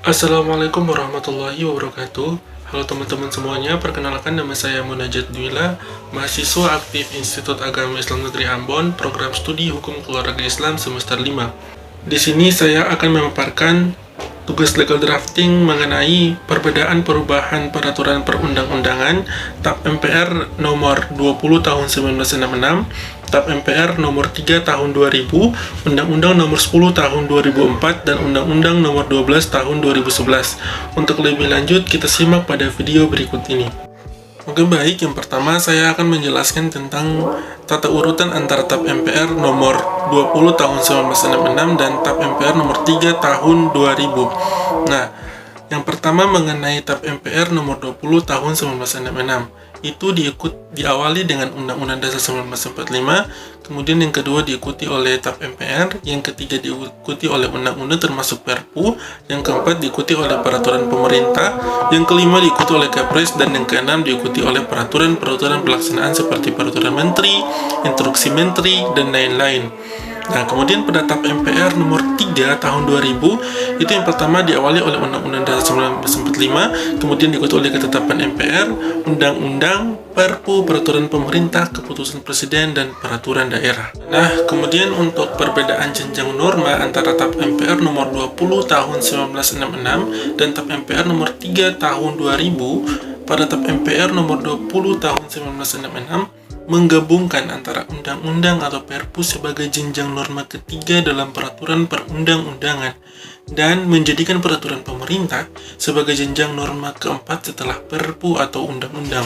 Assalamualaikum warahmatullahi wabarakatuh. Halo teman-teman semuanya, perkenalkan nama saya Munajat Dwila, mahasiswa aktif Institut Agama Islam Negeri Ambon, program studi Hukum Keluarga Islam semester 5. Di sini saya akan memaparkan tugas legal drafting mengenai perbedaan perubahan peraturan perundang-undangan TAP MPR nomor 20 tahun 1966, TAP MPR nomor 3 tahun 2000, Undang-Undang nomor 10 tahun 2004, dan Undang-Undang nomor 12 tahun 2011. Untuk lebih lanjut, kita simak pada video berikut ini. Oke baik, yang pertama saya akan menjelaskan tentang tata urutan antara TAP MPR nomor 20 tahun 1966 dan TAP MPR nomor 3 tahun 2000. Nah, yang pertama mengenai TAP MPR nomor 20 tahun 1966. Itu diawali dengan Undang-Undang Dasar 1945, kemudian yang kedua diikuti oleh TAP MPR, yang ketiga diikuti oleh Undang-Undang termasuk Perpu, yang keempat diikuti oleh Peraturan Pemerintah, yang kelima diikuti oleh Kepres, dan yang keenam diikuti oleh peraturan-peraturan pelaksanaan seperti Peraturan Menteri, Instruksi Menteri, dan lain-lain. Nah, kemudian pada TAP MPR nomor 3 tahun 2000, itu yang pertama diawali oleh Undang-Undang Dasar 1945, kemudian diikuti oleh ketetapan MPR, Undang-Undang, Perpu, Peraturan Pemerintah, Keputusan Presiden, dan Peraturan Daerah. Nah, kemudian untuk perbedaan jenjang norma antara TAP MPR nomor 20 tahun 1966 dan TAP MPR nomor 3 tahun 2000, pada TAP MPR nomor 20 tahun 1966, menggabungkan antara undang-undang atau Perpu sebagai jenjang norma ketiga dalam peraturan perundang-undangan dan menjadikan peraturan pemerintah sebagai jenjang norma keempat setelah Perpu atau undang-undang.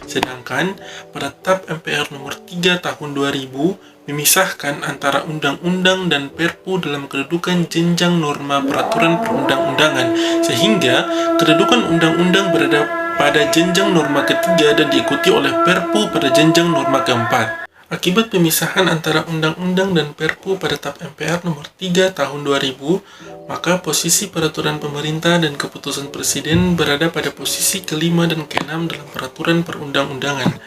Sedangkan pada TAP MPR nomor 3 tahun 2000 memisahkan antara undang-undang dan Perpu dalam kedudukan jenjang norma peraturan perundang-undangan, sehingga kedudukan undang-undang berada pada jenjang norma ketiga dan diikuti oleh Perpu pada jenjang norma keempat. Akibat pemisahan antara undang-undang dan Perpu pada TAP MPR nomor 3 tahun 2000, maka posisi peraturan pemerintah dan keputusan presiden berada pada posisi kelima dan keenam dalam peraturan perundang-undangan.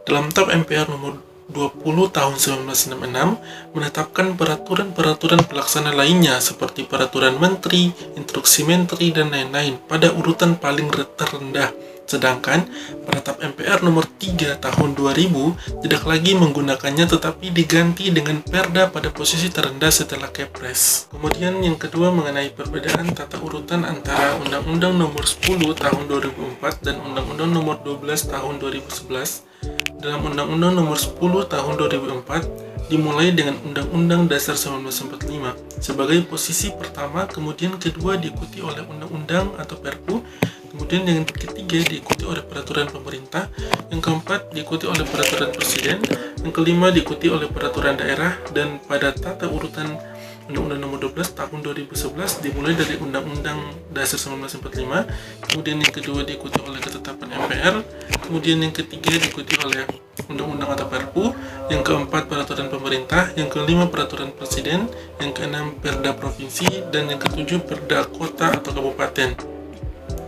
Dalam TAP MPR nomor 20 tahun 1966 menetapkan peraturan-peraturan pelaksana lainnya seperti peraturan menteri, instruksi menteri, dan lain-lain pada urutan paling terendah. Sedangkan pada TAP MPR nomor 3 tahun 2000 tidak lagi menggunakannya tetapi diganti dengan Perda pada posisi terendah setelah Kepres. Kemudian yang kedua mengenai perbedaan tata urutan antara Undang-Undang nomor 10 tahun 2004 dan Undang-Undang nomor 12 tahun 2011. Dalam Undang-Undang nomor 10 tahun 2004 dimulai dengan Undang-Undang Dasar 1945 sebagai posisi pertama, kemudian kedua diikuti oleh Undang-Undang atau Perpu, kemudian yang ketiga diikuti oleh Peraturan Pemerintah, yang keempat diikuti oleh Peraturan Presiden, yang kelima diikuti oleh Peraturan Daerah, dan pada tata urutan Undang-Undang nomor 12 tahun 2011 dimulai dari Undang-Undang Dasar 1945, kemudian yang kedua diikuti oleh ketetapan MPR, kemudian yang ketiga diikuti oleh Undang-Undang atau Perpu, yang keempat Peraturan Pemerintah, yang kelima Peraturan Presiden, yang keenam Perda Provinsi, dan yang ketujuh Perda Kota atau Kabupaten.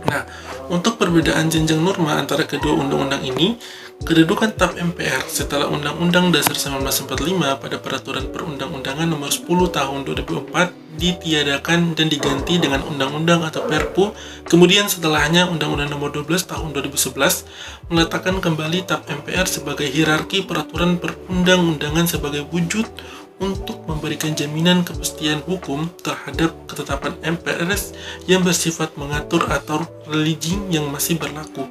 Nah, untuk perbedaan jenjang norma antara kedua undang-undang ini, kedudukan TAP MPR setelah Undang-Undang Dasar 1945 pada Peraturan Perundang-undangan nomor 10 tahun 2004 ditiadakan dan diganti dengan Undang-Undang atau Perpu. Kemudian setelahnya Undang-Undang nomor 12 tahun 2011 meletakkan kembali TAP MPR sebagai hierarki peraturan perundang-undangan sebagai wujud untuk memberikan jaminan kepastian hukum terhadap ketetapan MPRS yang bersifat mengatur atau religi yang masih berlaku.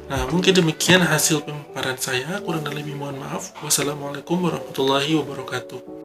Nah, mungkin demikian hasil pemaparan saya. Kurang dan lebih mohon maaf. Wassalamualaikum warahmatullahi wabarakatuh.